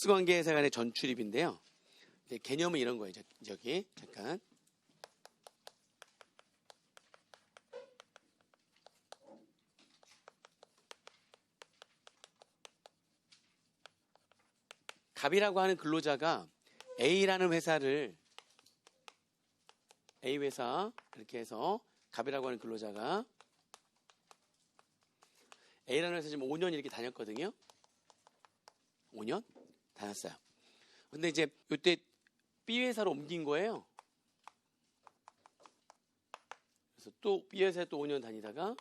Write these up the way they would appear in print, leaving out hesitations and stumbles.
특수관계회사 간의 전출입인데요. 개념은 이런 거예요. 저기 잠깐. 갑이라고 하는 근로자가 A라는 회사를 A 회사 이렇게 해서 갑이라고 하는 근로자가 A라는 회사 지금 5년 이렇게 다녔거든요. 5년 다녔어요. 근데 이제 이때 B 회사로 옮긴 거예요. 그래서 또 B 회사에 또 5년 다니다가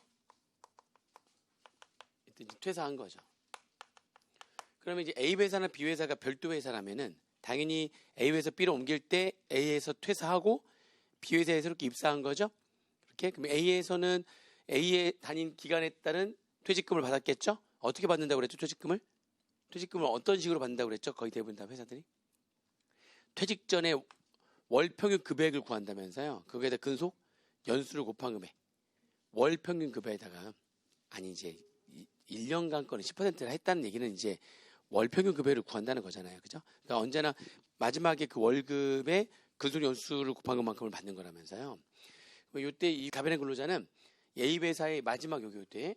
이때 이제 퇴사한 거죠. 그러면 이제 A 회사나 B 회사가 별도 회사라면은 당연히 A 회사 B로 옮길 때 A에서 퇴사하고 B 회사에 새롭게 입사한 거죠. 이렇게 그럼 A에서는 A에 다닌 기간에 따른 퇴직금을 받았겠죠. 어떻게 받는다고 그랬죠? 퇴직금을 어떤 식으로 받는다고 그랬죠? 거의 대부분 다 회사들이 퇴직 전에 월 평균 급여액을 구한다면서요. 거기에다 근속 연수를 곱한 금액 월 평균 급여에다가 아니 이제 1년간 거는 10%를 했다는 얘기는 이제 월 평균 급여를 구한다는 거잖아요. 그죠? 그러니까 언제나 마지막에 그 월급에 근속 연수를 곱한 것만큼을 받는 거라면서요. 이때 이 갑이라는 근로자는 A 회사의 마지막 요때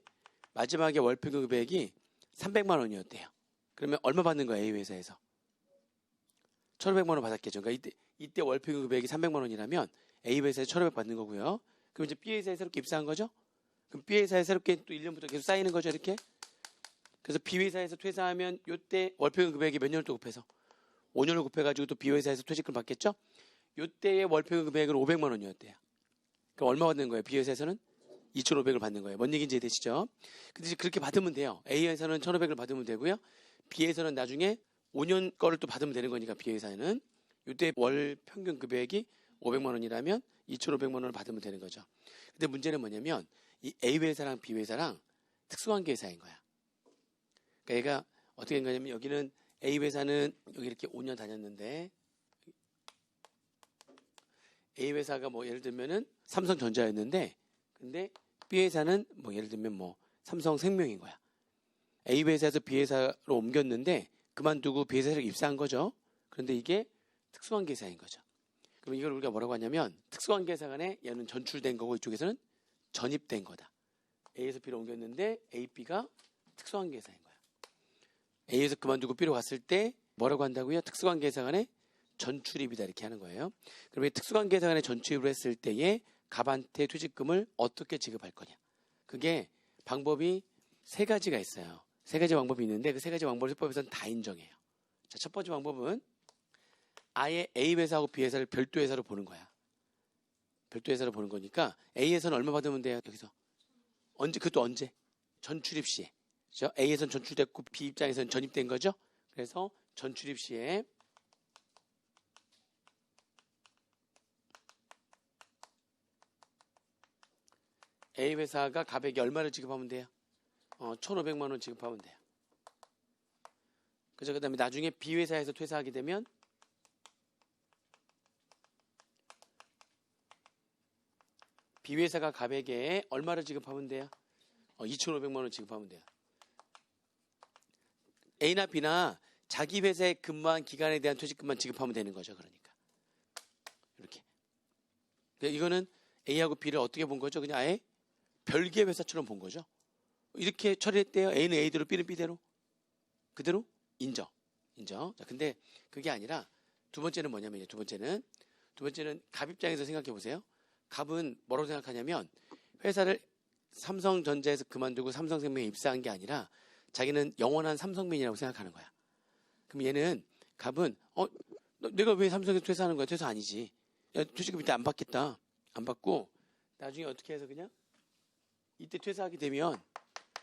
마지막에 월 평균 급여액이 300만 원이었대요. 그러면 얼마 받는 거예요? A 회사에서 1,500만 원 받았겠죠. 그러니까 이때 월 평균 급여액이 300만 원이라면 A 회사에 1,500 받는 거고요. 그럼 이제 B 회사에 새롭게 입사한 거죠. 그럼 B 회사에 새롭게 또 1년부터 계속 쌓이는 거죠. 이렇게. 그래서 B 회사에서 퇴사하면 이때 월평균 급여액이 몇 년을 또 곱해서 5년을 곱해가지고 또 B 회사에서 퇴직금 받겠죠. 이때의 월평균 급여액은 500만 원이었대요. 그럼 얼마 받는 거예요? B 회사에서는 2,500을 받는 거예요. 뭔 얘기인지 이해되시죠? 근데 이제 그렇게 받으면 돼요. A 회사는 1,500을 받으면 되고요. B 회사는 나중에 5년 거를 또 받으면 되는 거니까 B 회사에는 이때 월 평균 급여액이 500만 원이라면 2,500만 원을 받으면 되는 거죠. 근데 문제는 뭐냐면 이 A 회사랑 B 회사랑 특수관계 회사인 거야. 그러니까 얘가 어떻게 된 거냐면 여기는 A 회사는 여기 이렇게 5년 다녔는데 A 회사가 뭐 예를 들면은 삼성전자였는데 근데 B 회사는 뭐 예를 들면 뭐 삼성생명인 거야. A 회사에서 B 회사로 옮겼는데 그만두고 B 회사로 입사한 거죠. 그런데 이게 특수관계사인 거죠. 그럼 이걸 우리가 뭐라고 하냐면 특수관계사 간에 얘는 전출된 거고 이쪽에서는 전입된 거다. A에서 B로 옮겼는데 A, B가 특수관계사인 거야. A에서 그만두고 B로 갔을 때 뭐라고 한다고요? 특수관계사 간에 전출입이다 이렇게 하는 거예요. 그러면 특수관계사 간에 전출입을 했을 때에 갑한테 퇴직금을 어떻게 지급할 거냐. 그게 방법이 세 가지가 있어요. 세 가지 방법이 있는데 그 세 가지 방법을 세법에서는 다 인정해요. 자, 첫 번째 방법은 아예 A 회사하고 B 회사를 별도 회사로 보는 거야. 별도 회사로 보는 거니까 A에서는 얼마 받으면 돼요? 여기서. 언제? 그것도 언제? 전출입 시에. 그렇죠? A에서는 전출됐고 B 입장에서는 전입된 거죠. 그래서 전출입 시에 A 회사가 갑에게 얼마를 지급하면 돼요? 1,500만 원 지급하면 돼요. 그죠? 그 다음에 나중에 B 회사에서 퇴사하게 되면 B 회사가 갑에게 얼마를 지급하면 돼요? 2,500만 원 지급하면 돼요. A나 B나 자기 회사에 근무한 기간에 대한 퇴직금만 지급하면 되는 거죠. 그러니까. 이렇게. 그러니까 이거는 A하고 B를 어떻게 본 거죠? 그냥 아예 별개 회사처럼 본 거죠. 이렇게 처리했대요. A는 A대로 B는 B대로. 그대로 인정. 자, 근데 그게 아니라 두 번째는 뭐냐면요. 두 번째는 갑 입장에서 생각해 보세요. 갑은 뭐라고 생각하냐면 회사를 삼성전자에서 그만두고 삼성생명에 입사한 게 아니라 자기는 영원한 삼성맨이라고 생각하는 거야. 그럼 얘는 갑은 내가 왜 삼성에서 퇴사하는 거야? 퇴사 아니지. 야, 퇴직금 이때 안 받겠다. 안 받고 나중에 어떻게 해서 그냥 이때 퇴사하게 되면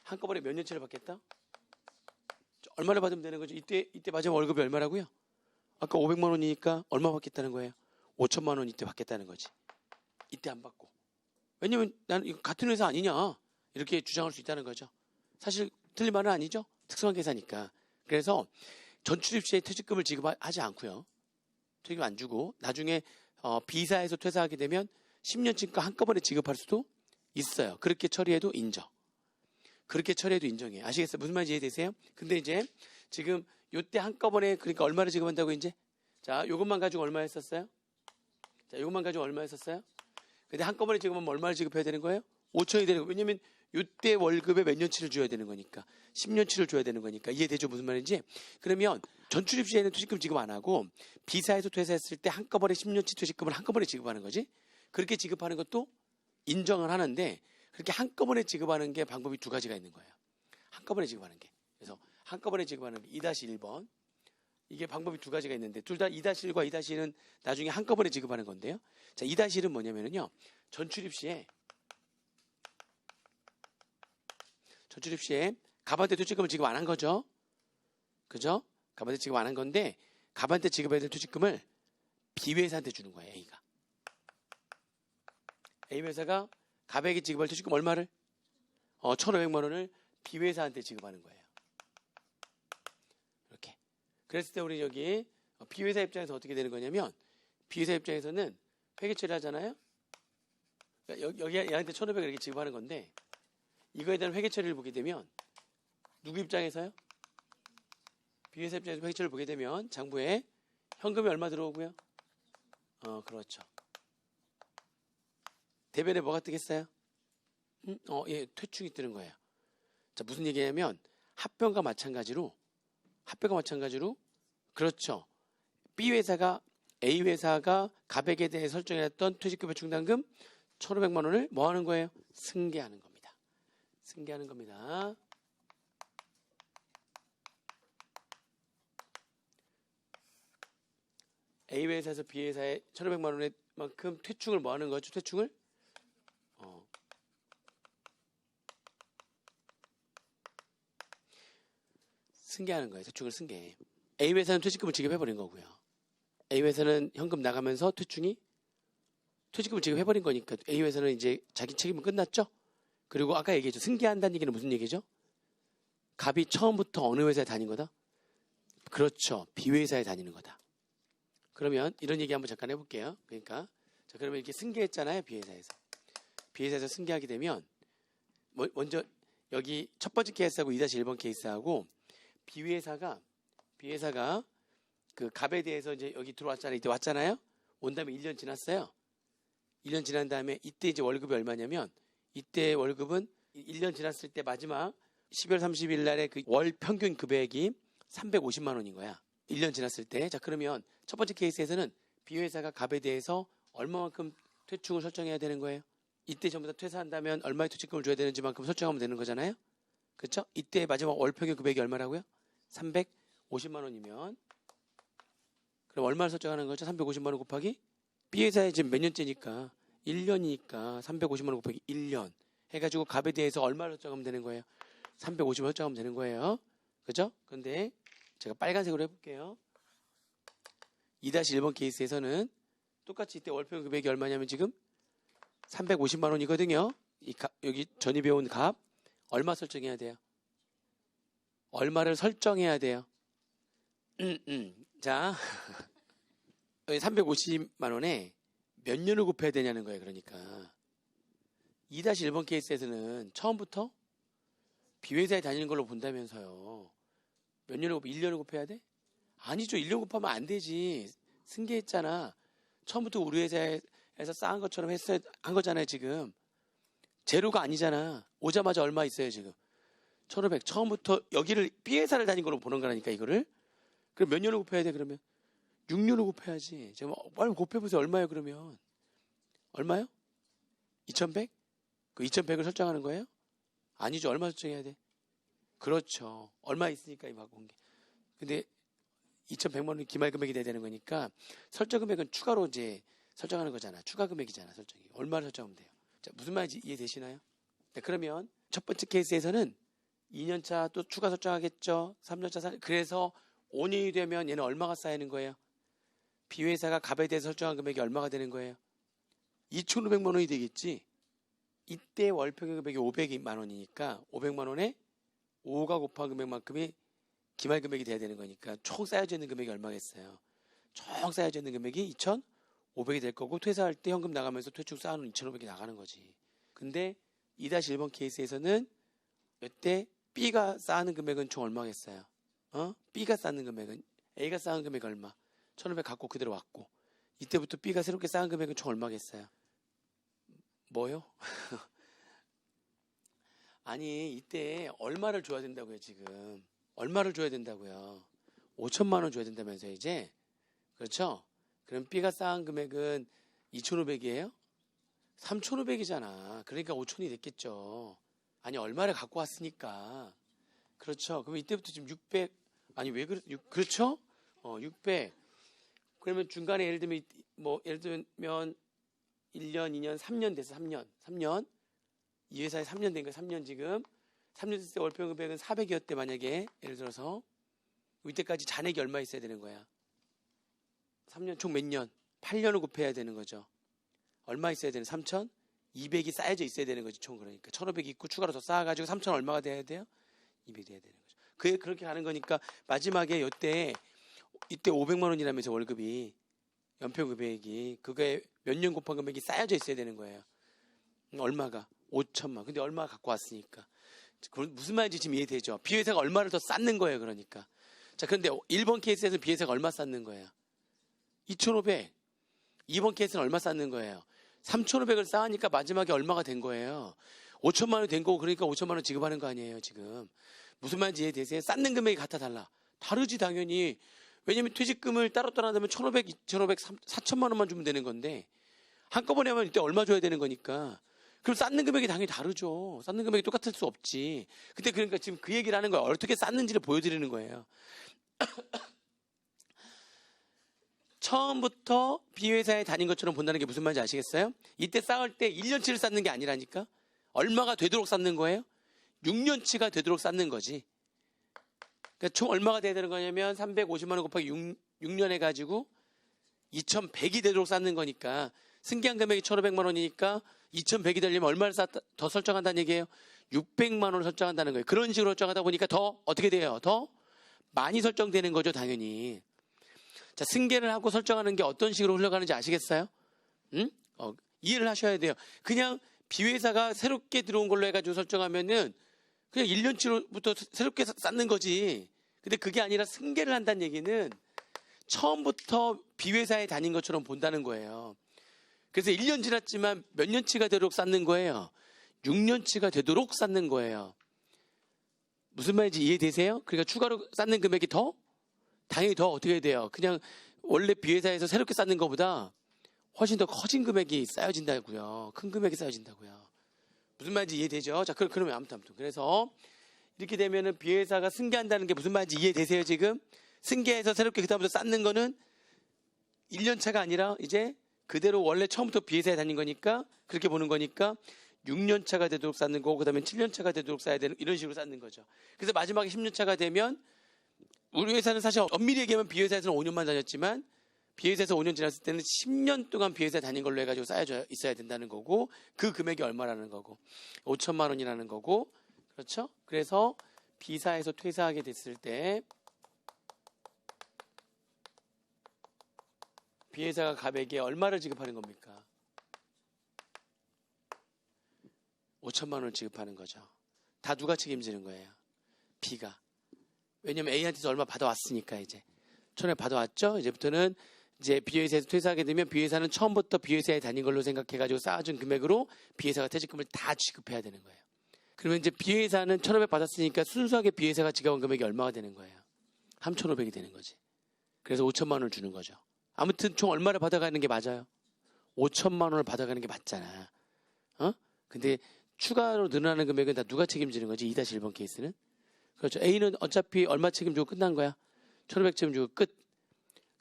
한꺼번에 몇 년치를 받겠다? 얼마를 받으면 되는 거죠? 이때 마지막 월급이 얼마라고요? 아까 500만 원이니까 얼마 받겠다는 거예요? 5천만 원 이때 받겠다는 거지. 이때 안 받고. 왜냐면 나는 이거 같은 회사 아니냐. 이렇게 주장할 수 있다는 거죠. 사실 틀린 말은 아니죠. 특수관계사니까. 그래서 전출입 시에 퇴직금을 지급하지 않고요. 퇴직금 안 주고 나중에 B사에서 퇴사하게 되면 10년치가 한꺼번에 지급할 수도 있어요. 그렇게 처리해도 인정. 그렇게 처리해도 인정해요. 아시겠어요? 무슨 말인지 이해되세요? 근데 이제 지금 요때 한꺼번에 그러니까 얼마를 지급한다고 이제? 자, 요것만 가지고 얼마 했었어요? 자, 요것만 가지고 얼마 했었어요? 근데 한꺼번에 지급하면 얼마를 지급해야 되는 거예요? 5천이 되는 거예요. 왜냐면 요때 월급에 몇 년치를 줘야 되는 거니까. 10년치를 줘야 되는 거니까. 이해되죠? 무슨 말인지? 그러면 전출입 시에는 퇴직금 지급 안 하고 비사에서 퇴사했을 때 한꺼번에 10년치 퇴직금을 한꺼번에 지급하는 거지. 그렇게 지급하는 것도 인정을 하는데 그렇게 한꺼번에 지급하는 게 방법이 두 가지가 있는 거예요. 한꺼번에 지급하는 게. 그래서 한꺼번에 지급하는 게 2-1번. 이게 방법이 두 가지가 있는데 둘 다 2-1과 2-1은 나중에 한꺼번에 지급하는 건데요. 자, 2-1은 뭐냐면요. 전출입 시에 갑한테 퇴직금을 지급 안 한 거죠. 그죠? 갑한테 지급 안 한 건데 갑한테 지급해야 될 퇴직금을 B회사한테 주는 거예요. A가. A회사가 갑에게 지급할 퇴직금 얼마를? 1,500만 원을 B회사한테 지급하는 거예요. 이렇게. 그랬을 때 우리 여기 B회사 입장에서 어떻게 되는 거냐면 B회사 입장에서는 회계 처리하잖아요. 여기 얘한테 1,500을 이렇게 지급하는 건데 이거에 대한 회계 처리를 보게 되면 누구 입장에서요? B회사 입장에서 회계 처리를 보게 되면 장부에 현금이 얼마 들어오고요? 그렇죠. 대변에 뭐가 뜨겠어요? 예, 퇴충이 뜨는 거예요. 자, 무슨 얘기냐면 합병과 마찬가지로 그렇죠. B회사가 A회사가 갑에게 대해 설정했던 퇴직급여 충당금 1,500만 원을 뭐 하는 거예요? 승계하는 겁니다. 승계하는 겁니다. A회사에서 B회사에 1,500만 원의 만큼 퇴충을 뭐 하는 거죠? 퇴충을? 승계하는 거예요. 퇴충을 승계. A회사는 퇴직금을 지급해버린 거고요. A회사는 현금 나가면서 퇴직금을 지급해버린 거니까 A회사는 이제 자기 책임은 끝났죠? 그리고 아까 얘기했죠. 승계한다는 얘기는 무슨 얘기죠? 갑이 처음부터 어느 회사에 다닌 거다? 그렇죠. B회사에 다니는 거다. 그러면 이런 얘기 한번 잠깐 해볼게요. 그러니까 자, 그러면 이렇게 승계했잖아요. B회사에서 승계하게 되면 먼저 여기 첫 번째 케이스하고 2-1번 케이스하고 B회사가 그 갑에 대해서 이제 여기 들어왔잖아요. 이때 왔잖아요. 온 다음에 1년 지났어요. 1년 지난 다음에 이때 이제 월급이 얼마냐면 이때 월급은 1년 지났을 때 마지막 12월 30일 날에 그 월 평균 급여액이 350만 원인 거야. 1년 지났을 때. 자, 그러면 첫 번째 케이스에서는 B회사가 갑에 대해서 얼마만큼 퇴충을 설정해야 되는 거예요? 이때 전부 다 퇴사한다면 얼마의 퇴직금을 줘야 되는지만큼 설정하면 되는 거잖아요. 그렇죠? 이때 마지막 월 평균 급여액이 얼마라고요? 350만 원이면 그럼 얼마를 설정하는 거죠? 350만 원 곱하기 B회사에 지금 몇 년째니까 1년이니까 350만 원 곱하기 1년 해가지고 갑에 대해서 얼마를 설정하면 되는 거예요? 350만 원 설정하면 되는 거예요. 그죠? 근데 제가 빨간색으로 해볼게요. 2-1번 케이스에서는 똑같이 이때 월평균 급여액이 얼마냐면 지금 350만 원이거든요. 여기 전이 배운 갑 얼마 설정해야 돼요? 얼마를 설정해야 돼요? 자, 여기 350만 원에 몇 년을 곱해야 되냐는 거예요. 그러니까 2-1번 케이스에서는 처음부터 B회사에 다니는 걸로 본다면서요. 몇 년을 1년을 곱해야 돼? 아니죠. 1년 곱하면 안 되지. 승계했잖아. 처음부터 우리 회사에서 쌓은 것처럼 한 거잖아요. 지금 제로가 아니잖아. 오자마자 얼마 있어요 지금? 1,500. 처음부터 여기를 B회사를 다닌 걸로 보는 거라니까 이거를. 그럼 몇 년을 곱해야 돼 그러면? 6년을 곱해야지. 제가 빨리 곱해보세요. 얼마예요 그러면? 얼마요? 2,100? 그 2,100을 설정하는 거예요? 아니죠. 얼마 설정해야 돼? 그렇죠. 얼마 있으니까 이 바꾼 게. 근데 2,100만 원 기말 금액이 돼야 되는 거니까 설정 금액은 추가로 이제 설정하는 거잖아. 추가 금액이잖아. 설정이. 얼마를 설정하면 돼요? 자, 무슨 말인지 이해되시나요? 네, 그러면 첫 번째 케이스에서는 2년차 또 추가 설정하겠죠. 3년차 그래서 5년이 되면 얘는 얼마가 쌓이는 거예요? B회사가 갑에 대해서 설정한 금액이 얼마가 되는 거예요? 2,500만 원이 되겠지. 이때 월평균 금액이 500만 원이니까 500만 원에 5가 곱한 금액만큼이 기말 금액이 돼야 되는 거니까 총 쌓여져 있는 금액이 얼마겠어요? 총 쌓여져 있는 금액이 2,500이 될 거고 퇴사할 때 현금 나가면서 퇴충 쌓아놓은 2,500이 나가는 거지. 근데 2-1번 케이스에서는 이때 B가 쌓는 금액은 총 얼마겠어요? B가 쌓는 금액은 A가 쌓은 금액 얼마? 1,500 갖고 그대로 왔고 이때부터 B가 새롭게 쌓은 금액은 총 얼마겠어요? 뭐요? 아니 이때 얼마를 줘야 된다고요 지금? 얼마를 줘야 된다고요? 5천만 원 줘야 된다면서요 이제? 그렇죠? 그럼 B가 쌓은 금액은 2,500이에요? 3,500이잖아. 그러니까 5천이 됐겠죠. 아니 얼마를 갖고 왔으니까. 그렇죠. 그럼 이때부터 지금 600 아니 왜 그렇죠? 600. 그러면 중간에 예를 들면 예를 들면 1년, 2년, 3년 됐어. 3년. 이 회사에 3년 된 거야. 3년 지금. 3년 됐을 때 월평 금액은 400이었대 만약에. 예를 들어서 이때까지 잔액이 얼마 있어야 되는 거야? 3년 총 몇 년? 8년을 곱해야 되는 거죠. 얼마 있어야 되는? 3천? 200이 쌓여져 있어야 되는 거지 총. 그러니까 1,500 있고 추가로 더 쌓아가지고 3천 얼마가 돼야 돼요? 200이 돼야 되는 거죠. 그렇게 가는 거니까 마지막에 이때 500만 원이라면서 월급이 연평 금액이 그게 몇 년 곱한 금액이 쌓여져 있어야 되는 거예요. 얼마가? 5천만. 근데 얼마 갖고 왔으니까. 무슨 말인지 지금 이해되죠? B회사가 얼마를 더 쌓는 거예요. 그러니까. 자, 그런데 1번 케이스에서 B회사가 얼마 쌓는 거예요? 2,500. 2번 케이스는 얼마 쌓는 거예요? 3,500을 쌓으니까 마지막에 얼마가 된 거예요? 5천만 원 된 거고 그러니까 5천만 원 지급하는 거 아니에요 지금. 무슨 말인지 이해되세요? 쌓는 금액이 같아 달라? 다르지 당연히. 왜냐면 퇴직금을 따로따로 한다면 1,500, 2,500, 4천만 원만 주면 되는 건데 한꺼번에 하면 이때 얼마 줘야 되는 거니까. 그럼 쌓는 금액이 당연히 다르죠. 쌓는 금액이 똑같을 수 없지. 근데 그러니까 지금 그 얘기를 하는 거예요. 어떻게 쌓는지를 보여드리는 거예요. 처음부터 B회사에 다닌 것처럼 본다는 게 무슨 말인지 아시겠어요? 이때 쌓을 때 1년치를 쌓는 게 아니라니까. 얼마가 되도록 쌓는 거예요? 6년치가 되도록 쌓는 거지. 그러니까 총 얼마가 돼야 되는 거냐면 350만 원 곱하기 6년 해가지고 2,100이 되도록 쌓는 거니까 승계한 금액이 1,500만 원이니까 2,100이 되려면 얼마를 더 설정한다는 얘기예요? 600만 원을 설정한다는 거예요. 그런 식으로 설정하다 보니까 더 어떻게 돼요? 더 많이 설정되는 거죠 당연히. 자, 승계를 하고 설정하는 게 어떤 식으로 흘러가는지 아시겠어요? 응? 이해를 하셔야 돼요. 그냥 B회사가 새롭게 들어온 걸로 해가지고 설정하면은 그냥 1년치로부터 새롭게 쌓는 거지. 근데 그게 아니라 승계를 한다는 얘기는 처음부터 B회사에 다닌 것처럼 본다는 거예요. 그래서 1년 지났지만 몇 년치가 되도록 쌓는 거예요? 6년치가 되도록 쌓는 거예요. 무슨 말인지 이해되세요? 그러니까 추가로 쌓는 금액이 당연히 더 어떻게 돼요? 그냥 원래 B회사에서 새롭게 쌓는 것보다 훨씬 더 커진 금액이 쌓여진다고요. 큰 금액이 쌓여진다고요. 무슨 말인지 이해되죠? 자, 그러면 아무튼. 그래서 이렇게 되면은 B회사가 승계한다는 게 무슨 말인지 이해되세요, 지금? 승계해서 새롭게 그다음부터 쌓는 거는 1년 차가 아니라 이제 그대로 원래 처음부터 B회사에 다닌 거니까 그렇게 보는 거니까 6년 차가 되도록 쌓는 거고 그다음에 7년 차가 되도록 쌓아야 되는 이런 식으로 쌓는 거죠. 그래서 마지막에 10년 차가 되면 우리 회사는 사실 엄밀히 얘기하면 B회사에서는 5년만 다녔지만 B회사에서 5년 지났을 때는 10년 동안 B회사에 다닌 걸로 해가지고 쌓여져 있어야 된다는 거고 그 금액이 얼마라는 거고 5천만 원이라는 거고 그렇죠? 그래서 B사에서 퇴사하게 됐을 때 B회사가 갑에게 얼마를 지급하는 겁니까? 5천만 원을 지급하는 거죠. 다 누가 책임지는 거예요? B가. 왜냐면 A한테서 얼마 받아왔으니까 이제. 처음에 받아왔죠? 이제부터는 이제 B회사에서 퇴사하게 되면 B회사는 처음부터 B회사에 다닌 걸로 생각해가지고 쌓아준 금액으로 B회사가 퇴직금을 다 지급해야 되는 거예요. 그러면 이제 B회사는 1,500 받았으니까 순수하게 B회사가 지급한 금액이 얼마가 되는 거예요? 3,500이 되는 거지. 그래서 5천만 원을 주는 거죠. 아무튼 총 얼마를 받아가는 게 맞아요? 5천만 원을 받아가는 게 맞잖아. 근데 추가로 늘어나는 금액은 다 누가 책임지는 거지? 2-1번 케이스는? 그렇죠. A는 어차피 얼마 책임주고 끝난 거야. 1,500 책임주고 끝.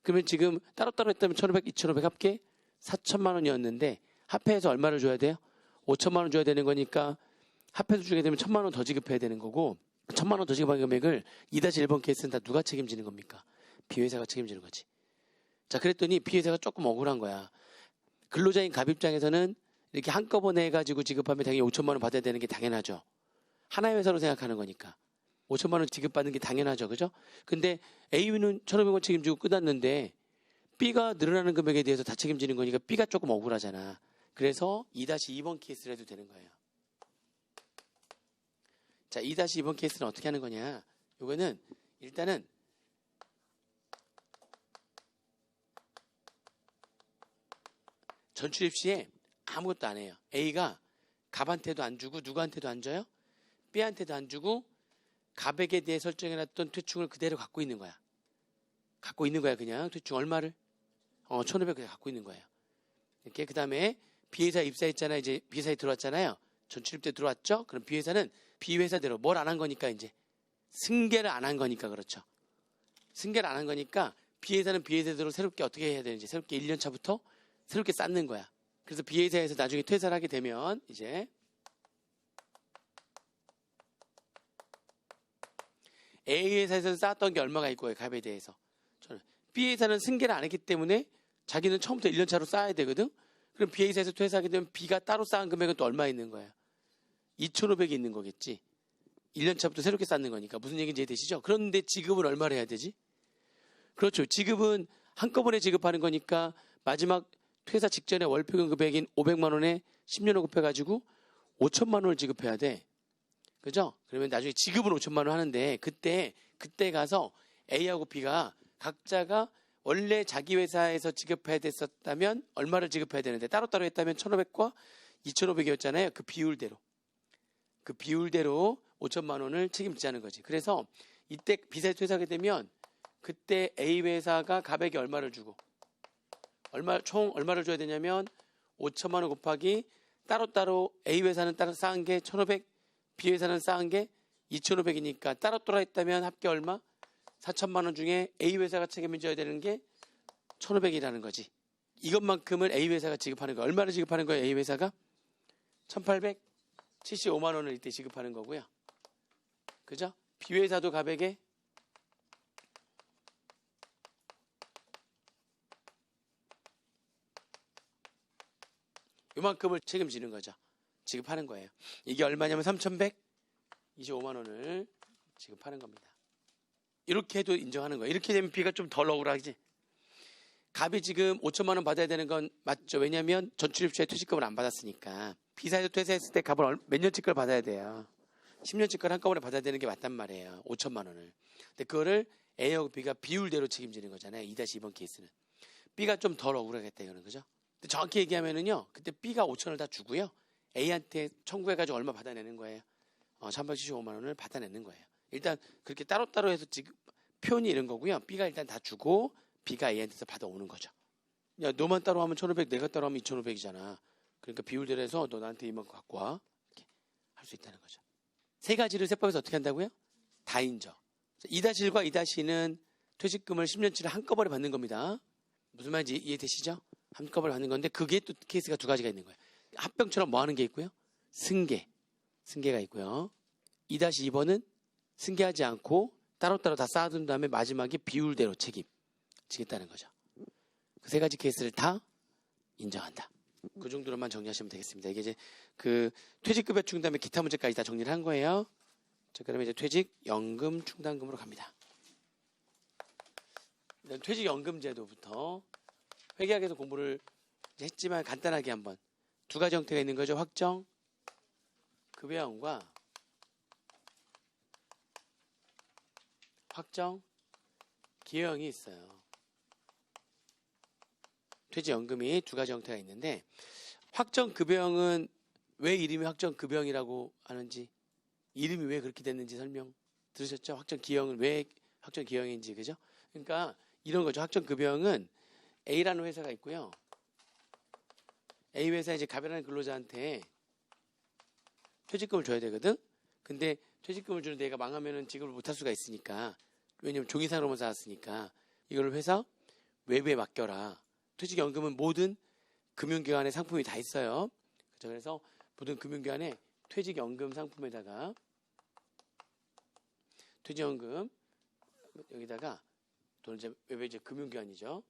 그러면 지금 따로따로 했다면 1,500, 2,500 합계 4천만 원이었는데 합해서 얼마를 줘야 돼요? 5천만 원 줘야 되는 거니까 합해서 주게 되면 1,000만 원 더 지급해야 되는 거고 1,000만 원 더 지급한 금액을 2-1번 케이스는 다 누가 책임지는 겁니까? B회사가 책임지는 거지. 자, 그랬더니 B회사가 조금 억울한 거야. 근로자인 갑 입장에서는 이렇게 한꺼번에 해가지고 지급하면 당연히 5천만 원 받아야 되는 게 당연하죠. 하나의 회사로 생각하는 거니까. 5천만 원 지급받는 게 당연하죠. 그죠? 근데 A는 1,500원 책임지고 끝났는데 B가 늘어나는 금액에 대해서 다 책임지는 거니까 B가 조금 억울하잖아. 그래서 2-2번 케이스를 해도 되는 거예요. 자, 2-2번 케이스는 어떻게 하는 거냐? 이거는 일단은 전출입 시에 아무것도 안 해요. A가 갑한테도 안 주고 누구한테도 안 줘요? B한테도 안 주고 갑에게 대해 설정해놨던 퇴충을 그대로 갖고 있는 거야. 갖고 있는 거야. 그냥 퇴충 얼마를? 1,500 그냥 갖고 있는 거예요. 이렇게 그 다음에 B회사 입사했잖아요. 이제 B회사에 들어왔잖아요. 전출입 때 들어왔죠? 그럼 B회사는 B회사대로 뭘 안 한 거니까 이제 승계를 안 한 거니까 그렇죠. 승계를 안 한 거니까 B회사는 B회사대로 새롭게 어떻게 해야 되는지 새롭게 1년 차부터 새롭게 쌓는 거야. 그래서 B회사에서 나중에 퇴사를 하게 되면 이제 A회사에서 쌓았던 게 얼마가 있고요. 갑에 대해서. B회사는 승계를 안 했기 때문에 자기는 처음부터 1년 차로 쌓아야 되거든. 그럼 B회사에서 퇴사하게 되면 B가 따로 쌓은 금액은 또 얼마 있는 거야? 2,500이 있는 거겠지. 1년 차부터 새롭게 쌓는 거니까. 무슨 얘기인지 이해되시죠? 그런데 지급은 얼마를 해야 되지? 그렇죠. 지급은 한꺼번에 지급하는 거니까 마지막 퇴사 직전에 월평균 금액인 500만 원에 10년을 곱해가지고 5천만 원을 지급해야 돼. 그죠? 그러면 나중에 지급은 5천만 원 하는데 그때 가서 A하고 B가 각자가 원래 자기 회사에서 지급해야 됐었다면 얼마를 지급해야 되는데 따로따로 했다면 1,500과 2,500이었잖아요. 그 비율대로 5천만 원을 책임지자는 거지. 그래서 이때 B사에 퇴사하게 되면 그때 A회사가 갑에게 얼마를 주고 총 얼마를 줘야 되냐면 5천만 원 곱하기 따로따로 A회사는 따로 쌓은 게 1,500, B회사는 쌓은 게 2,500이니까 따로따로 했다면 합계 얼마? 4천만 원 중에 A회사가 책임져야 되는 게 1,500이라는 거지. 이것만큼을 A회사가 지급하는 거야. 얼마를 지급하는 거예요? A회사가? 1,875만 원을 이때 지급하는 거고요. 그죠? B회사도 갑에게 요만큼을 책임지는 거죠. 지급하는 거예요. 이게 얼마냐면 3,125만 원을 지급하는 겁니다. 이렇게 해도 인정하는 거예요. 이렇게 되면 B가 좀 덜 억울하지. 갑이 지금 5천만 원 받아야 되는 건 맞죠. 왜냐하면 전출입시에 퇴직금을 안 받았으니까. B사에서 퇴사했을 때 갑을 몇 년치 걸 받아야 돼요. 10년치 걸 한꺼번에 받아야 되는 게 맞단 말이에요. 5천만 원을. 근데 그거를 A하고 B가 비율대로 책임지는 거잖아요. 2-2번 케이스는. B가 좀 덜 억울하겠다 이거는. 그죠? 근데 정확히 얘기하면은요. 그때 B가 5천을 다 주고요. A한테 청구해가지고 얼마 받아내는 거예요. 375만 원을 받아내는 거예요. 일단 그렇게 따로따로 해서 지금 표현이 이런 거고요. B가 일단 다 주고 B가 A한테서 받아오는 거죠. 야, 너만 따로 하면 1,500, 내가 따로 하면 2,500이잖아. 그러니까 비율대로 해서 너 나한테 이만큼 갖고 와. 이렇게 할 수 있다는 거죠. 세 가지를 세법에서 어떻게 한다고요? 다인정. 2-1과 2-2는 퇴직금을 10년치를 한꺼번에 받는 겁니다. 무슨 말인지 이해되시죠? 한꺼번에 받는 건데 그게 또 케이스가 두 가지가 있는 거예요. 합병처럼 뭐 하는 게 있고요? 승계가 있고요. 2-2번은 승계하지 않고 따로따로 다 쌓아둔 다음에 마지막에 비율대로 책임지겠다는 거죠. 그 세 가지 케이스를 다 인정한다. 그 정도로만 정리하시면 되겠습니다. 이게 이제 그 퇴직급여 충당 다음에 기타 문제까지 다 정리를 한 거예요. 자, 그러면 이제 퇴직연금 충당금으로 갑니다. 퇴직연금제도부터 회계학에서 공부를 했지만 간단하게 한번 두 가지 형태가 있는 거죠. 확정 급여형과 확정 기여형이 있어요. 퇴직연금이 두 가지 형태가 있는데 확정 급여형은 왜 이름이 확정 급여형이라고 하는지 이름이 왜 그렇게 됐는지 설명 들으셨죠? 확정 기여형은 왜 확정 기여형인지 그죠? 그러니까 이런 거죠. 확정 급여형은 A라는 회사가 있고요. A 회사 이제 갑이라는 근로자한테 퇴직금을 줘야 되거든. 근데 퇴직금을 주는데 얘가 망하면은 지급을 못할 수가 있으니까 왜냐면 종이상으로만 쌓았으니까 이걸 회사 외부에 맡겨라. 퇴직연금은 모든 금융기관의 상품이 다 있어요. 그렇죠? 그래서 모든 금융기관의 퇴직연금 상품에다가 퇴직연금 여기다가 돈 이제 외부에 이제 금융기관이죠.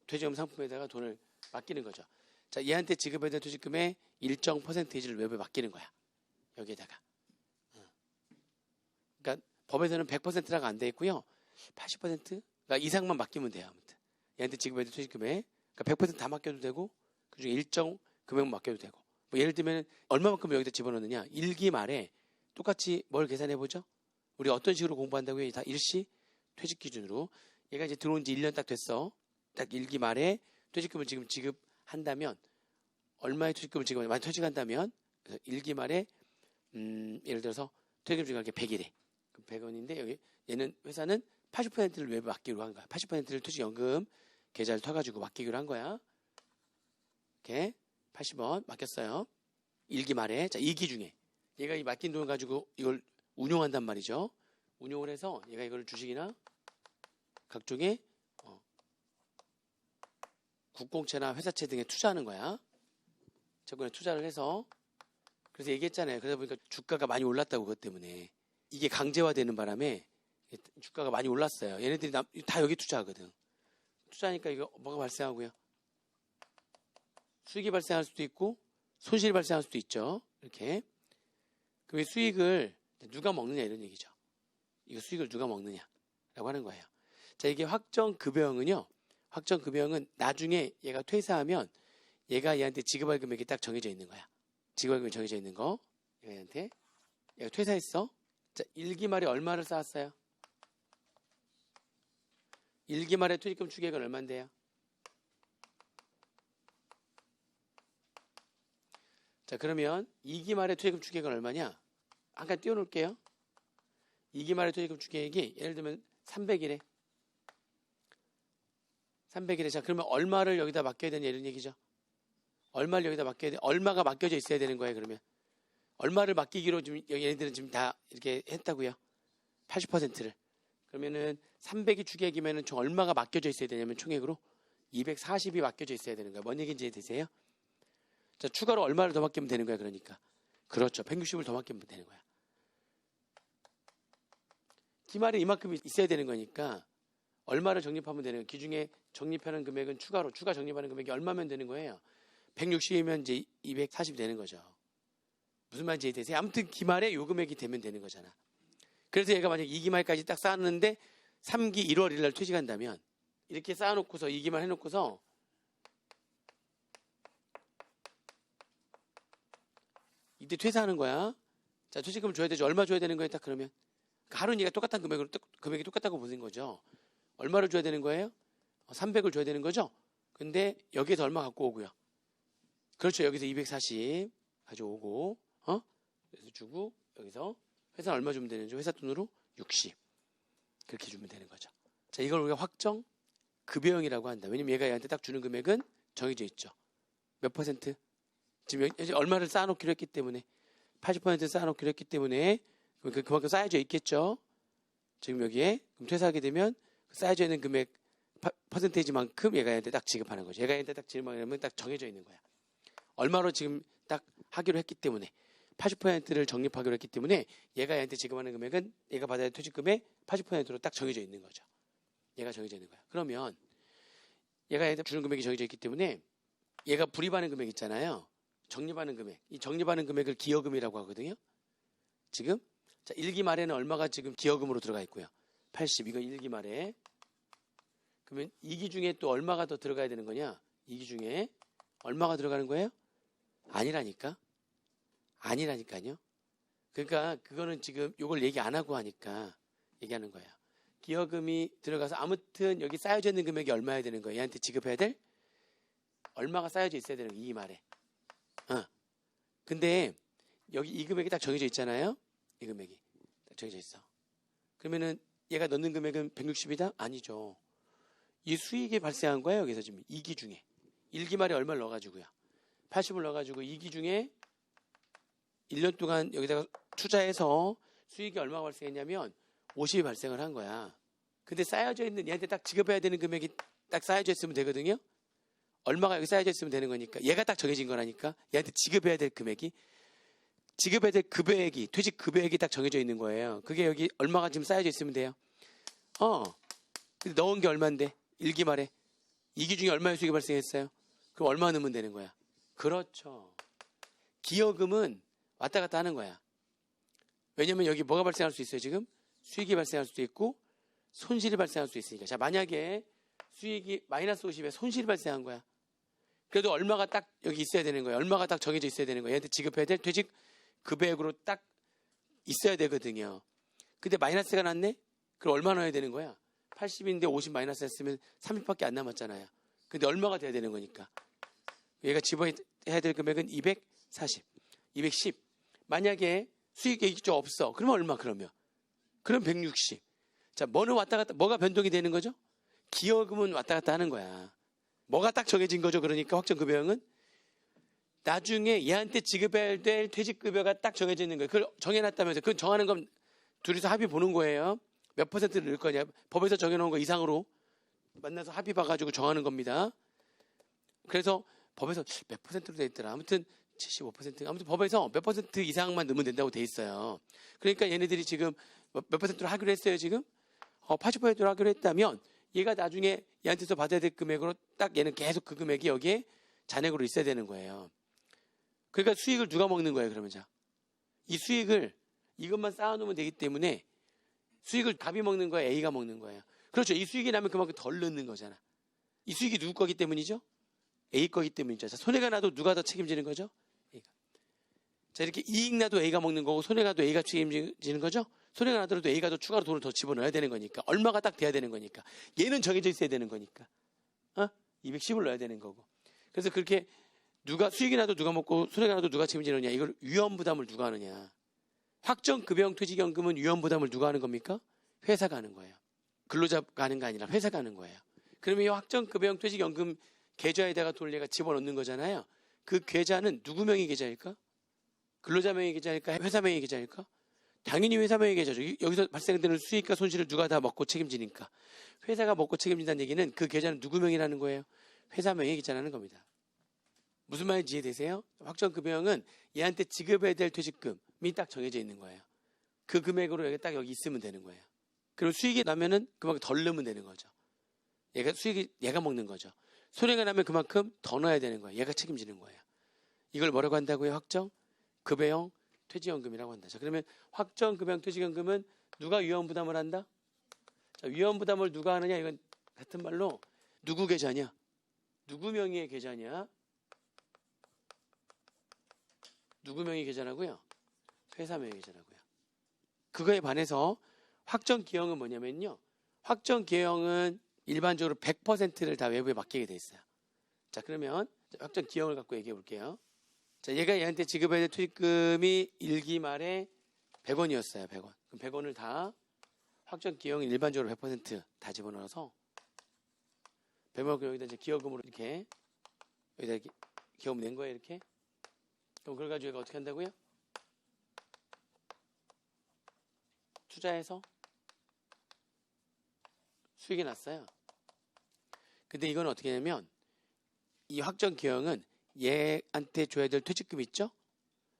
퇴직연금 상품에다가 돈을 맡기는 거죠. 자, 얘한테 지급해야 되는 퇴직금의 일정 퍼센테이지를 외부에 맡기는 거야. 여기에다가. 그러니까 법에서는 100%라고 안 돼 있고요. 80%가 이상만 맡기면 돼요. 아무튼 얘한테 지급해야 되는 퇴직금에 그러니까 100%다 맡겨도 되고 그중에 일정 금액만 맡겨도 되고 뭐 예를 들면 얼마만큼 여기다 집어넣느냐. 1기 말에 똑같이 뭘 계산해 보죠? 우리 어떤 식으로 공부한다고요? 다 일시 퇴직 기준으로. 얘가 이제 들어온 지 1년 딱 됐어. 딱 1기 말에 퇴직금을 지금 지급한다면 얼마의 퇴직금을 지금 많이 퇴직한다면 1기 말에 예를 들어서 퇴직금 지급한 게 100이래. 그럼 100원인데 여기 얘는 회사는 80%를 왜 맡기로 한 거야? 80%를 퇴직연금 계좌를 터가지고 맡기기로 한 거야. 이렇게 80원 맡겼어요. 1기 말에. 자, 2기 중에 얘가 이 맡긴 돈을 가지고 이걸 운용한단 말이죠. 운용을 해서 얘가 이걸 주식이나 각종의 국공채나 회사채 등에 투자하는 거야. 채권에 투자를 해서. 그래서 얘기했잖아요. 그러다 보니까 주가가 많이 올랐다고 그것 때문에. 이게 강제화되는 바람에 주가가 많이 올랐어요. 얘네들이 다 여기 투자하거든. 투자하니까 이거 뭐가 발생하고요? 수익이 발생할 수도 있고 손실이 발생할 수도 있죠. 이렇게. 그럼 이 수익을 누가 먹느냐 이런 얘기죠. 이거 수익을 누가 먹느냐라고 하는 거예요. 자, 이게 확정급여형은요. 확정급여형은 나중에 얘가 퇴사하면 얘가 얘한테 지급할 금액이 딱 정해져 있는 거야. 지급할 금액이 정해져 있는 거. 얘한테. 얘가 퇴사했어. 자, 1기 말에 얼마를 쌓았어요? 1기 말에 퇴직금 추계액은 얼마인데요? 자, 그러면 2기 말에 퇴직금 추계액은 얼마냐? 잠깐 띄워놓을게요. 2기 말에 퇴직금 추계액이 예를 들면 300이래. 300이래. 자, 그러면 얼마를 여기다 맡겨야 되냐 이런 얘기죠. 얼마를 여기다 맡겨야 돼? 얼마가 맡겨져 있어야 되는 거예요, 그러면. 얼마를 맡기기로 지금 얘네들은 지금 다 이렇게 했다고요. 80%를. 그러면은 300이 추계액이면은 총 얼마가 맡겨져 있어야 되냐면 총액으로 240이 맡겨져 있어야 되는 거예요. 뭔 얘기인지 되세요? 자, 추가로 얼마를 더 맡기면 되는 거야, 그러니까. 그렇죠. 160을 더 맡기면 되는 거야. 기말에 이만큼 있어야 되는 거니까 얼마를 적립하면 되는 거예요. 기중에 적립하는 금액은 추가 적립하는 금액이 얼마면 되는 거예요. 160이면 이제 240이 되는 거죠. 무슨 말인지 되세요? 아무튼 기말에 요 금액이 되면 되는 거잖아. 그래서 얘가 만약 2기말까지 딱 쌓았는데 3기 1월 1일 날 퇴직한다면 이렇게 쌓아놓고서 2기말 해놓고서 이때 퇴사하는 거야. 자, 퇴직금 줘야 되죠. 얼마 줘야 되는 거예요? 딱 그러면 하루는 얘가 똑같은 금액이 똑같다고 보는 거죠. 얼마를 줘야 되는 거예요? 300을 줘야 되는 거죠. 근데 여기에서 얼마 갖고 오고요. 그렇죠. 여기서 240 가져오고 그래서 주고 여기서 회사는 얼마 주면 되는지 회사 돈으로 60 그렇게 주면 되는 거죠. 자, 이걸 우리가 확정 급여형이라고 한다. 왜냐면 얘가 얘한테 딱 주는 금액은 정해져 있죠. 몇 퍼센트? 지금 얼마를 쌓아놓기로 했기 때문에 80% 쌓아놓기로 했기 때문에 그만큼 쌓여져 있겠죠. 지금 여기에 그럼 퇴사하게 되면 쌓여져 있는 금액 퍼센테이지만큼 얘가 얘한테 딱 지급하는 거죠. 얘가 얘한테 딱 지급하면 딱 정해져 있는 거야. 얼마로 지금 딱 하기로 했기 때문에 80%를 적립하기로 했기 때문에 얘가 얘한테 지급하는 금액은 얘가 받아야 할 퇴직금의 80%로 딱 정해져 있는 거죠. 얘가 정해져 있는 거야. 그러면 얘가 얘한테 주는 금액이 정해져 있기 때문에 얘가 불입하는 금액 있잖아요. 적립하는 금액. 이 적립하는 금액을 기여금이라고 하거든요. 지금 자, 1기 말에는 얼마가 지금 기여금으로 들어가 있고요. 80 이거 1기 말에. 그러면 2기 중에 또 얼마가 더 들어가야 되는 거냐? 2기 중에 얼마가 들어가는 거예요? 아니라니까요. 그러니까 그거는 지금 이걸 얘기 안 하고 하니까 얘기하는 거예요. 기여금이 들어가서 아무튼 여기 쌓여져 있는 금액이 얼마야 되는 거예요? 얘한테 지급해야 될 얼마가 쌓여져 있어야 되는 거예요. 이 말에. 근데 여기 이 금액이 딱 정해져 있잖아요. 이 금액이 딱 정해져 있어. 그러면은 얘가 넣는 금액은 160이다? 아니죠. 이 수익이 발생한 거예요. 여기서 지금 2기 중에 1기 말에 얼마를 넣어가지고요. 80을 넣어가지고 2기 중에 1년 동안 여기다가 투자해서 수익이 얼마가 발생했냐면 50이 발생을 한 거야. 근데 쌓여져 있는 얘한테 딱 지급해야 되는 금액이 딱 쌓여져 있으면 되거든요. 얼마가 여기 쌓여져 있으면 되는 거니까 얘가 딱 정해진 거라니까. 얘한테 지급해야 될 금액이 지급해야 될 급여액이 퇴직 급여액이 딱 정해져 있는 거예요. 그게 여기 얼마가 지금 쌓여져 있으면 돼요. 근데 넣은 게 얼마인데 1기 말에 2기 중에 얼마의 수익이 발생했어요? 그럼 얼마 넣으면 되는 거야? 그렇죠. 기여금은 왔다 갔다 하는 거야. 왜냐면 여기 뭐가 발생할 수 있어요? 지금 수익이 발생할 수도 있고 손실이 발생할 수 있으니까. 자, 만약에 수익이 마이너스 50에 손실이 발생한 거야. 그래도 얼마가 딱 여기 있어야 되는 거야. 얼마가 딱 정해져 있어야 되는 거야. 얘한테 지급해야 될 퇴직 급여액으로 딱 있어야 되거든요. 근데 마이너스가 났네? 그럼 얼마 넣어야 되는 거야? 80인데 50 마이너스 했으면 30밖에 안 남았잖아요. 근데 얼마가 돼야 되는 거니까? 얘가 집어야 될 금액은 240, 210. 만약에 수익이 좀 없어. 그러면 얼마 그러면? 그럼 160. 자, 뭐는 왔다 갔다, 뭐가 변동이 되는 거죠? 기여금은 왔다 갔다 하는 거야. 뭐가 딱 정해진 거죠? 그러니까 확정급여형은 나중에 얘한테 지급해야 될 퇴직급여가 딱 정해져 있는 거예요. 그걸 정해놨다면서. 그건 정하는 건 둘이서 합의 보는 거예요. 몇 퍼센트를 넣을 거냐. 법에서 정해놓은 거 이상으로 만나서 합의 봐가지고 정하는 겁니다. 그래서 법에서 몇 퍼센트로 돼 있더라. 아무튼 75%. 아무튼 법에서 몇 퍼센트 이상만 넣으면 된다고 돼 있어요. 그러니까 얘네들이 지금 몇 퍼센트로 하기로 했어요, 지금? 80%로 하기로 했다면 얘가 나중에 얘한테서 받아야 될 금액으로 딱 얘는 계속 그 금액이 여기에 잔액으로 있어야 되는 거예요. 그러니까 수익을 누가 먹는 거예요, 그러면 자. 이 수익을 이것만 쌓아놓으면 되기 때문에 수익을 답이 먹는 거야, A가 먹는 거예요. 그렇죠. 이 수익이 나면 그만큼 덜 넣는 거잖아. 이 수익이 누구 거기 때문이죠? A 거기 때문이죠. 자, 손해가 나도 누가 더 책임지는 거죠? A가. 자, 이렇게 이익 나도 A가 먹는 거고 손해가 나도 A가 책임지는 거죠? 손해가 나더라도 A가 더 추가로 돈을 더 집어넣어야 되는 거니까. 얼마가 딱 돼야 되는 거니까. 얘는 정해져 있어야 되는 거니까. 210을 넣어야 되는 거고. 그래서 그렇게 누가 수익이 나도 누가 먹고 손해가 나도 누가 책임지느냐. 이걸 위험부담을 누가 하느냐. 확정급여형 퇴직연금은 위험부담을 누가 하는 겁니까? 회사가 하는 거예요. 근로자가 하는 게 아니라 회사가 하는 거예요. 그러면 이 확정급여형 퇴직연금 계좌에다가 돈을 얘가 집어넣는 거잖아요. 그 계좌는 누구 명의 계좌일까? 근로자 명의 계좌일까? 회사 명의 계좌일까? 당연히 회사 명의 계좌죠. 여기서 발생되는 수익과 손실을 누가 다 먹고 책임지니까. 회사가 먹고 책임진다는 얘기는 그 계좌는 누구 명의라는 거예요? 회사 명의 계좌라는 겁니다. 무슨 말인지 이해되세요? 확정급여형은 얘한테 지급해야 될 퇴직금이 딱 정해져 있는 거예요. 그 금액으로 여기 딱 여기 있으면 되는 거예요. 그리고 수익이 나면은 그만큼 덜 넣으면 되는 거죠. 얘가 먹는 거죠. 손해가 나면 그만큼 더 넣어야 되는 거예요. 얘가 책임지는 거예요. 이걸 뭐라고 한다고요? 확정급여형 퇴직연금이라고 한다. 자, 그러면 확정급여형 퇴직연금은 누가 위험부담을 한다? 자, 위험부담을 누가 하느냐? 이건 같은 말로 누구 계좌냐? 누구 명의의 계좌냐? 누구 명의 계좌라고요? 회사 명의 계좌라고요. 그거에 반해서 확정기여형은 뭐냐면요. 확정기여형은 일반적으로 100%를 다 외부에 맡기게 돼 있어요. 자, 그러면 확정기여형을 갖고 얘기해 볼게요. 자, 얘가 얘한테 지급해야 될 퇴직금이 1기 말에 100원이었어요. 100원. 그럼 100원을 다 확정기여형은 일반적으로 100% 다 집어넣어서 100원 여기다 이제 기여금으로 이렇게 여기다 이렇게 기여금 낸 거예요. 이렇게. 그럼 그걸 가지고 얘가 어떻게 한다고요? 투자해서 수익이 났어요. 근데 이건 어떻게 하냐면 이 확정기여형은 얘한테 줘야 될 퇴직금 있죠?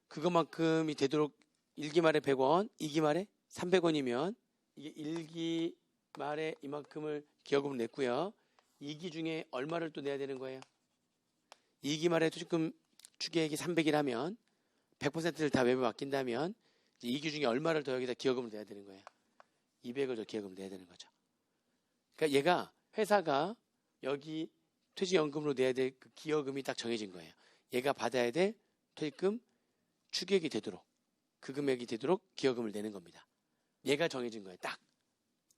그것만큼이 되도록 1기 말에 100원, 2기 말에 300원이면 이게 1기 말에 이만큼을 기여금을 냈고요. 2기 중에 얼마를 또 내야 되는 거예요? 2기 말에 퇴직금 추계액이 300이라면 100%를 다 외부에 맡긴다면 2기 중에 얼마를 더 여기다 기여금을 내야 되는 거예요? 200을 더 기여금을 내야 되는 거죠. 그러니까 얘가 회사가 여기 퇴직연금으로 내야 될 그 기여금이 딱 정해진 거예요. 얘가 받아야 될 퇴직금 추계액이 되도록 그 금액이 되도록 기여금을 내는 겁니다. 얘가 정해진 거예요. 딱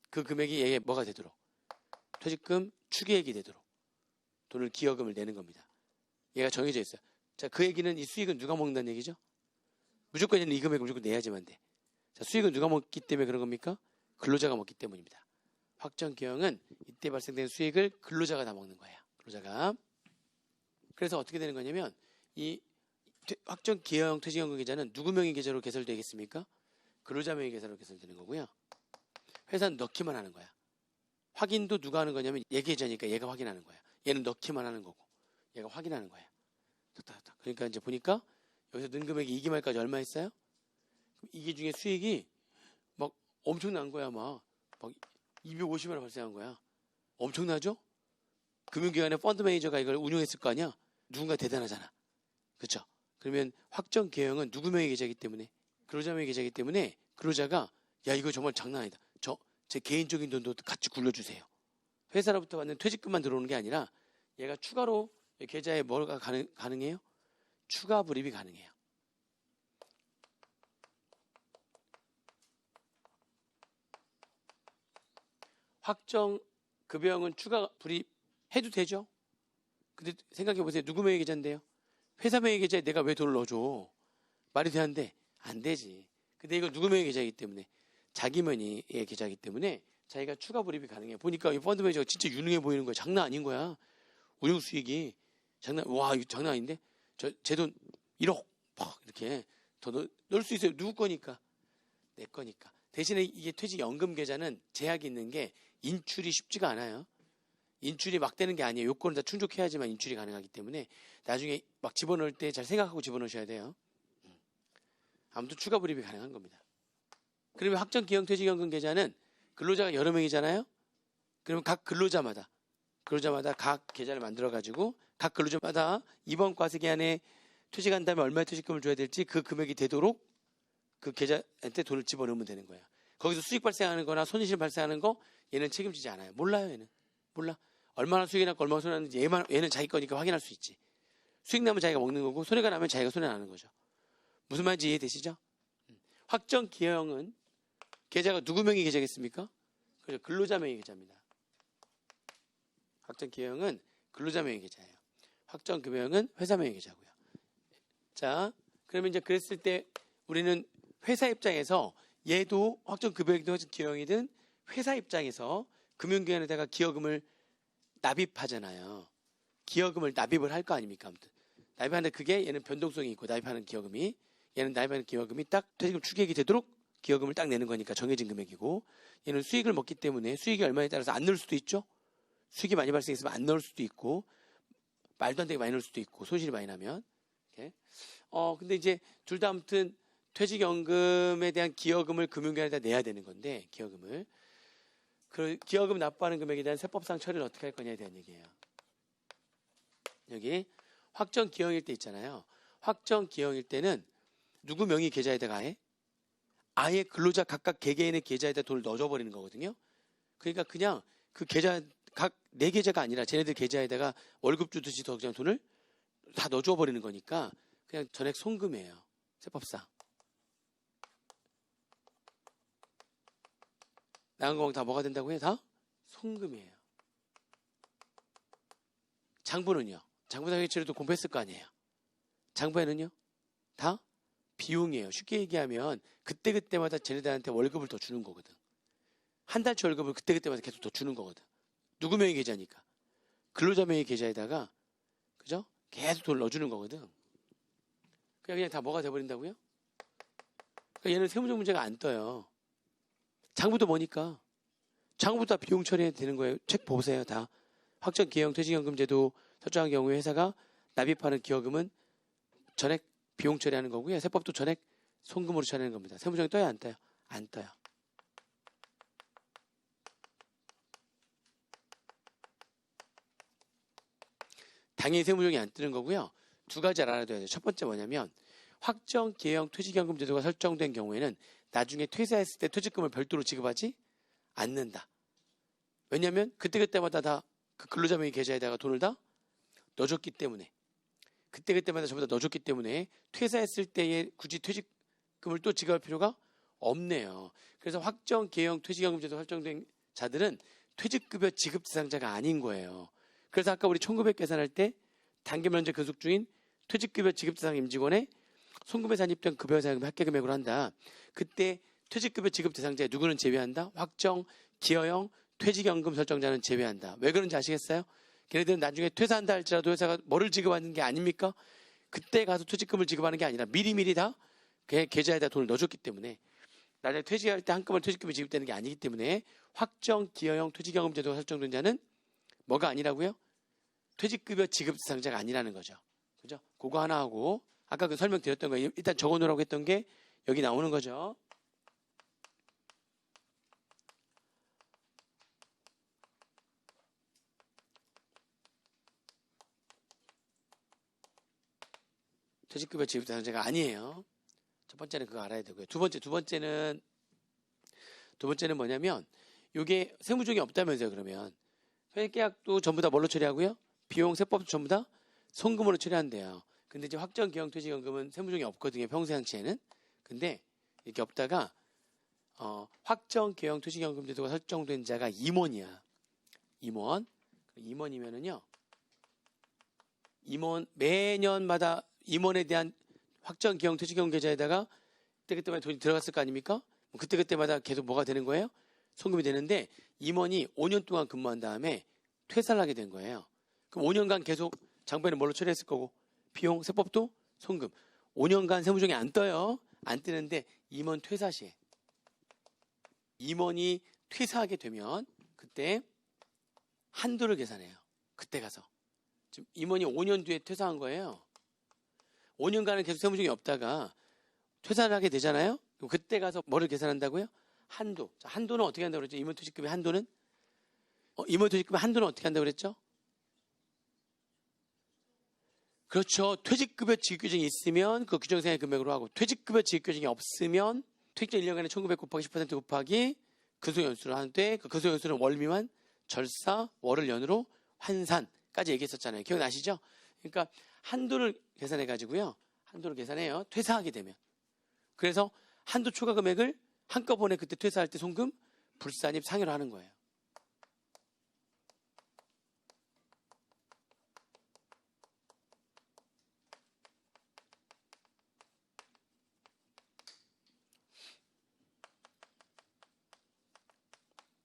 그 금액이 얘에 뭐가 되도록 퇴직금 추계액이 되도록 돈을 기여금을 내는 겁니다. 얘가 정해져 있어요. 자, 그 얘기는 이 수익은 누가 먹는다는 얘기죠? 무조건 얘는 이 금액을 무조건 내야지만 돼. 자, 수익은 누가 먹기 때문에 그런 겁니까? 근로자가 먹기 때문입니다. 확정기여형은 이때 발생된 수익을 근로자가 다 먹는 거예요. 근로자가. 그래서 어떻게 되는 거냐면 이 확정기여형 퇴직연금 계좌는 누구 명의 계좌로 개설되겠습니까? 근로자 명의 계좌로 개설되는 거고요. 회사는 넣기만 하는 거야. 확인도 누가 하는 거냐면 얘 계좌니까 얘가 확인하는 거야. 얘는 넣기만 하는 거고 얘가 확인하는 거야. 그러니까 이제 보니까 여기서 넣은 금액이 2기 말까지 얼마 있어요? 이게 중에 수익이 막 엄청난 거야. 막 250만 원 발생한 거야. 엄청나죠? 금융기관의 펀드 매니저가 이걸 운용했을 거 아니야? 누군가 대단하잖아. 그렇죠? 그러면 확정기여형은 누구 명의 계좌이기 때문에 근로자 명의 계좌이기 때문에 근로자가 야 이거 정말 장난 아니다. 제 개인적인 돈도 같이 굴려주세요. 회사로부터 받는 퇴직금만 들어오는 게 아니라 얘가 추가로 계좌에 뭐가 가능해요? 추가 불입이 가능해요. 확정 급여형은 추가 불입해도 되죠? 근데 생각해 보세요. 누구 명의 계좌인데요? 회사 명의 계좌에 내가 왜 돈을 넣어줘? 말이 되는데 안 되지. 근데 이거 누구 명의 계좌이기 때문에 자기 명의의 계좌이기 때문에 자기가 추가 불입이 가능해. 보니까 이 펀드 매니저가 진짜 유능해 보이는 거야. 장난 아닌 거야. 운용 수익이 와 이거 장난 아닌데? 제 돈 1억 막 이렇게 더 넣을 수 있어요. 누구 거니까? 내 거니까. 대신에 이게 퇴직연금 계좌는 제약이 있는 게 인출이 쉽지가 않아요. 인출이 막 되는 게 아니에요. 요건을 다 충족해야지만 인출이 가능하기 때문에 나중에 막 집어넣을 때 잘 생각하고 집어넣으셔야 돼요. 아무튼 추가 불입이 가능한 겁니다. 그러면 확정기형 퇴직연금 계좌는 근로자가 여러 명이잖아요. 그러면 각 근로자마다 각 계좌를 만들어가지고 각 근로자마다 이번 과세기 안에 퇴직한 다음에 얼마의 퇴직금을 줘야 될지 그 금액이 되도록 그 계좌한테 돈을 집어넣으면 되는 거예요. 거기서 수익 발생하는 거나 손실 발생하는 거 얘는 책임지지 않아요. 몰라요. 얘는. 몰라. 얼마나 수익이 났고 얼마나 손해 났는지 얘는 자기 거니까 확인할 수 있지. 수익 나면 자기가 먹는 거고 손해가 나면 자기가 손해나는 거죠. 무슨 말인지 이해되시죠? 확정 기여형은 계좌가 누구 명의 계좌겠습니까? 그렇죠. 근로자 명의 계좌입니다. 확정 기여형은 근로자 명의 계좌예요. 확정 급여형은 회사 명의 계좌고요. 자, 그러면 이제 그랬을 때 우리는 회사 입장에서 얘도 확정 급여형이든 확정 기여형이든 회사 입장에서 금융기관에다가 기여금을 납입하잖아요. 기여금을 납입을 할 거 아닙니까? 아무튼 납입하는데 그게 얘는 변동성이 있고 납입하는 기여금이 얘는 납입하는 기여금이 딱 퇴직금 추계액이 되도록 기여금을 딱 내는 거니까 정해진 금액이고 얘는 수익을 먹기 때문에 수익이 얼마에 따라서 안 넣을 수도 있죠. 수익이 많이 발생했으면 안 넣을 수도 있고 말도 안 되게 많이 넣을 수도 있고 손실이 많이 나면 이렇게. 근데 이제 둘 다 아무튼 퇴직연금에 대한 기여금을 금융기관에다 내야 되는 건데 기여금을 그 기여금 납부하는 금액에 대한 세법상 처리를 어떻게 할 거냐에 대한 얘기예요. 여기 확정 기여형일 때 있잖아요. 확정 기여형일 때는 누구 명의 계좌에다가 아예 근로자 각각 개개인의 계좌에다 돈을 넣어줘 버리는 거거든요. 그러니까 그냥 그 계좌 각 내 계좌가 아니라 쟤네들 계좌에다가 월급 주듯이 더 그냥 돈을 다 넣어줘 버리는 거니까 그냥 전액 송금이에요. 세법상. 나간 거 다 뭐가 된다고 해요? 다 송금이에요. 장부는요? 장부상회치료도 공부했을 거 아니에요. 장부에는요? 다 비용이에요. 쉽게 얘기하면 그때그때마다 쟤네들한테 월급을 더 주는 거거든. 한 달치 월급을 그때그때마다 계속 더 주는 거거든. 누구 명의 계좌니까. 근로자 명의 계좌에다가 그죠? 계속 돈을 넣어주는 거거든. 그냥 다 뭐가 돼버린다고요? 그러니까 얘는 세무적 문제가 안 떠요. 장부도 뭐니까. 장부도 다 비용 처리해야 되는 거예요. 책 보세요. 다. 확정 기여형 퇴직연금제도 설정한 경우에 회사가 납입하는 기여금은 전액 비용 처리하는 거고요. 세법도 전액 송금으로 처리하는 겁니다. 세무적이 떠요? 안 떠요? 안 떠요. 당연히 세무적이 안 뜨는 거고요. 두 가지 알아둬야 돼요. 첫 번째 뭐냐면 확정 기여형 퇴직연금 제도가 설정된 경우에는 나중에 퇴사했을 때 퇴직금을 별도로 지급하지 않는다. 왜냐하면 그때그때마다 다 그 근로자 명의 계좌에다가 돈을 다 넣어줬기 때문에 그때그때마다 전부 다 넣어줬기 때문에 퇴사했을 때에 굳이 퇴직금을 또 지급할 필요가 없네요. 그래서 확정 기여형 퇴직연금 제도 설정된 자들은 퇴직급여 지급 대상자가 아닌 거예요. 그래서 아까 우리 1900 계산할 때 단기 면제 근속 중인 퇴직급여 지급 대상 임직원의 송금에 산입된 급여상금 합계금액으로 한다. 그때 퇴직급여 지급 대상자에 누구는 제외한다? 확정 기여형 퇴직연금 설정자는 제외한다. 왜 그런지 아시겠어요? 걔네들은 나중에 퇴사한다 할지라도 회사가 뭐를 지급하는 게 아닙니까? 그때 가서 퇴직금을 지급하는 게 아니라 미리미리 다 계좌에다 돈을 넣어줬기 때문에 나중에 퇴직할 때 한꺼번에 퇴직금이 지급되는 게 아니기 때문에 확정 기여형 퇴직연금 제도가 설정된 자는 뭐가 아니라고요? 퇴직급여 지급 대상자가 아니라는 거죠. 그죠? 그거 하나 하고 아까 그 설명드렸던 거 일단 적어놓으라고 했던 게 여기 나오는 거죠. 퇴직급여 지급 대상자가 아니에요. 첫 번째는 그거 알아야 되고요. 두 번째는 뭐냐면 이게 세무적이 없다면서요. 그러면 회계계약도 전부 다 뭘로 처리하고요? 비용 세법도 전부 다 송금으로 처리한대요. 근데 이제 확정 기여형 퇴직연금은 세무적이 없거든요. 평상시에는. 근데 이렇게 없다가 확정 개형 퇴직연금 제도가 설정된 자가 임원이야. 임원이면은요. 매년마다 임원에 대한 확정 개형 퇴직연금 계좌에다가 그때마다 돈이 들어갔을 거 아닙니까? 그때마다 계속 뭐가 되는 거예요? 송금이 되는데 임원이 5년 동안 근무한 다음에 퇴사를 하게 된 거예요. 그럼 5년간 계속 장부에는 뭘로 처리했을 거고 비용, 세법도 송금. 5년간 세무조항이 안 떠요. 안 뜨는데 임원 퇴사 시에 임원이 퇴사하게 되면 그때 한도를 계산해요. 그때 가서. 지금 임원이 5년 뒤에 퇴사한 거예요. 5년간은 계속 세무조항이 없다가 퇴사를 하게 되잖아요. 그럼 그때 가서 뭐를 계산한다고요? 한도. 자, 한도는 어떻게 한다고 그랬죠? 임원 퇴직금의 한도는? 임원 퇴직금의 한도는 어떻게 한다고 그랬죠? 그렇죠. 퇴직급여 지급규정이 있으면 그 규정상의 금액으로 하고 퇴직급여 지급규정이 없으면 퇴직전 1년간에 1900 곱하기 10% 곱하기 근속연수를 하는데 그 근속연수는 월 미만, 절사, 월을 연으로 환산까지 얘기했었잖아요. 기억나시죠? 그러니까 한도를 계산해가지고요. 한도를 계산해요. 퇴사하게 되면. 그래서 한도 초과 금액을 한꺼번에 그때 퇴사할 때 송금, 불산입, 상여를 하는 거예요.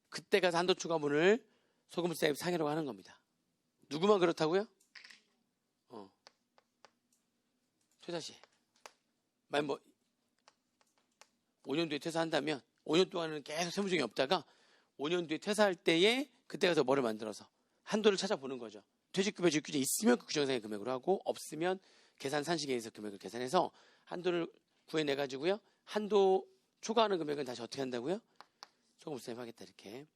그때 가서 한도 초과분을 소금, 불산입, 상여라고 하는 겁니다. 누구만 그렇다고요? 퇴사 시. 만약 뭐 5년 뒤에 퇴사한다면 5년 동안은 계속 세무조항이 없다가 5년 뒤에 퇴사할 때에 그때 가서 뭐를 만들어서 한도를 찾아보는 거죠. 퇴직급여 지급규정이 있으면 그 규정상의 금액으로 하고 없으면 계산 산식에 의해서 금액을 계산해서 한도를 구해내가지고요. 한도 초과하는 금액은 다시 어떻게 한다고요? 소금 불산입 하겠다 이렇게.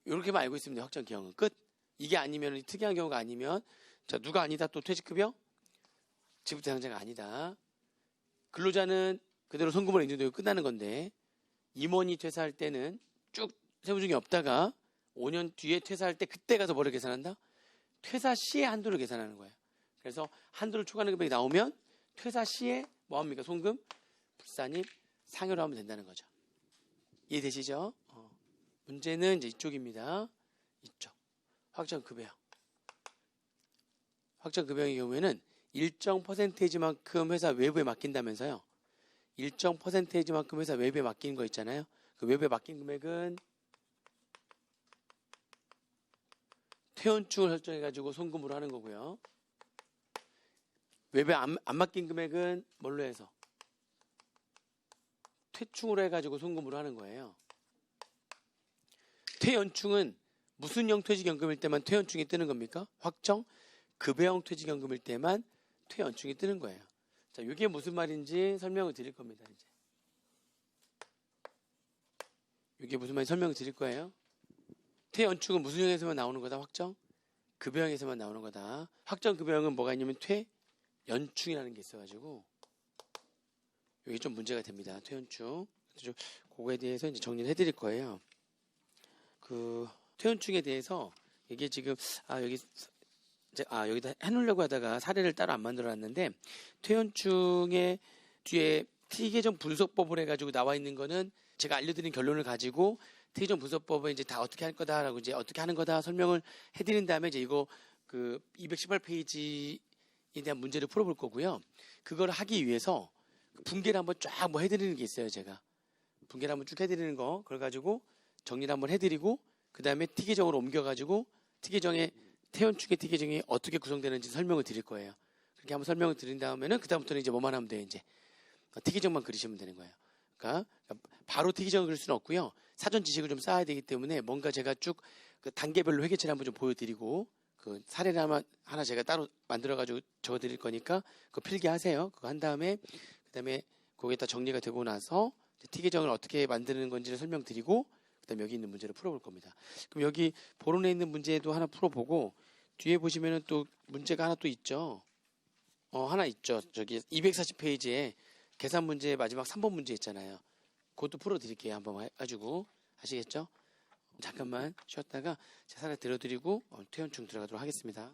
이렇게만 알고 있으면 확정 기형은 끝. 이게 아니면 특이한 경우가 아니면 자 누가 아니다 또 퇴직급여 지급 대상자가 아니다. 근로자는 그대로 송금으로 인정되고 끝나는 건데 임원이 퇴사할 때는 쭉 세무조항이 없다가 5년 뒤에 퇴사할 때 그때 가서 뭐를 계산한다? 퇴사 시에 한도를 계산하는 거예요. 그래서 한도를 초과하는 금액이 나오면 퇴사 시에 뭐합니까? 송금, 불산입, 상여로 하면 된다는 거죠. 이해되시죠? 문제는 이제 이쪽입니다. 이쪽. 확정급여. 확정급여의 경우에는 일정 퍼센테이지만큼 회사 외부에 맡긴다면서요. 일정 퍼센테이지만큼 회사 외부에 맡기는 거 있잖아요. 그 외부에 맡긴 금액은 퇴원충을 설정해가지고 송금으로 하는 거고요. 외부에 안 맡긴 금액은 뭘로 해서? 퇴충으로 해가지고 송금으로 하는 거예요. 퇴연충은 무슨 형 퇴직연금일 때만 퇴연충이 뜨는 겁니까? 확정 급여형 퇴직연금일 때만 퇴연충이 뜨는 거예요. 자, 이게 무슨 말인지 설명을 드릴 겁니다. 이제 이게 무슨 말인지 설명을 드릴 거예요. 퇴연충은 무슨 형에서만 나오는 거다? 확정 급여형에서만 나오는 거다. 확정 급여형은 뭐가 있냐면 퇴연충이라는 게 있어가지고 여기 좀 문제가 됩니다. 퇴연충. 그래서 그거에 대해서 이제 정리를 해드릴 거예요. 그 퇴연충에 대해서 이게 지금 여기다 해놓으려고 하다가 사례를 따로 안 만들어놨는데 퇴연충의 뒤에 T계정 분석법을 해가지고 나와 있는 거는 제가 알려드린 결론을 가지고 T계정 분석법은 이제 다 어떻게 할 거다라고 이제 어떻게 하는 거다 설명을 해드린 다음에 이제 이거 그 218페이지에 대한 문제를 풀어볼 거고요. 그걸 하기 위해서 분계를 한번 쫙 뭐 해드리는 게 있어요. 제가 분계를 한번 쭉 해드리는 거 그걸 가지고 정리를 한번 해드리고 그 다음에 T계정으로 옮겨가지고 T계정의 퇴연충의 T계정이 어떻게 구성되는지 설명을 드릴 거예요. 그렇게 한번 설명을 드린 다음에는 그 다음부터는 이제 뭐만 하면 돼요. 이제 T계정만 그리시면 되는 거예요. 그러니까 바로 T계정을 그릴 수는 없고요. 사전 지식을 좀 쌓아야 되기 때문에 뭔가 제가 쭉 그 단계별로 회계처를 한번 좀 보여드리고 그 사례를 하나 제가 따로 만들어가지고 적어드릴 거니까 그거 필기하세요. 그거 한 다음에 그 다음에 거기에다 정리가 되고 나서 T계정을 어떻게 만드는 건지를 설명드리고 그다음에 여기 있는 문제를 풀어볼 겁니다. 그럼 여기 보론에 있는 문제도 하나 풀어보고 뒤에 보시면은 또 문제가 하나 또 있죠. 하나 있죠. 저기 240페이지에 계산 문제 마지막 3번 문제 있잖아요. 그것도 풀어드릴게요. 한번 해가지고 아시겠죠? 잠깐만 쉬었다가 제가 하나 들어드리고 퇴연충 들어가도록 하겠습니다.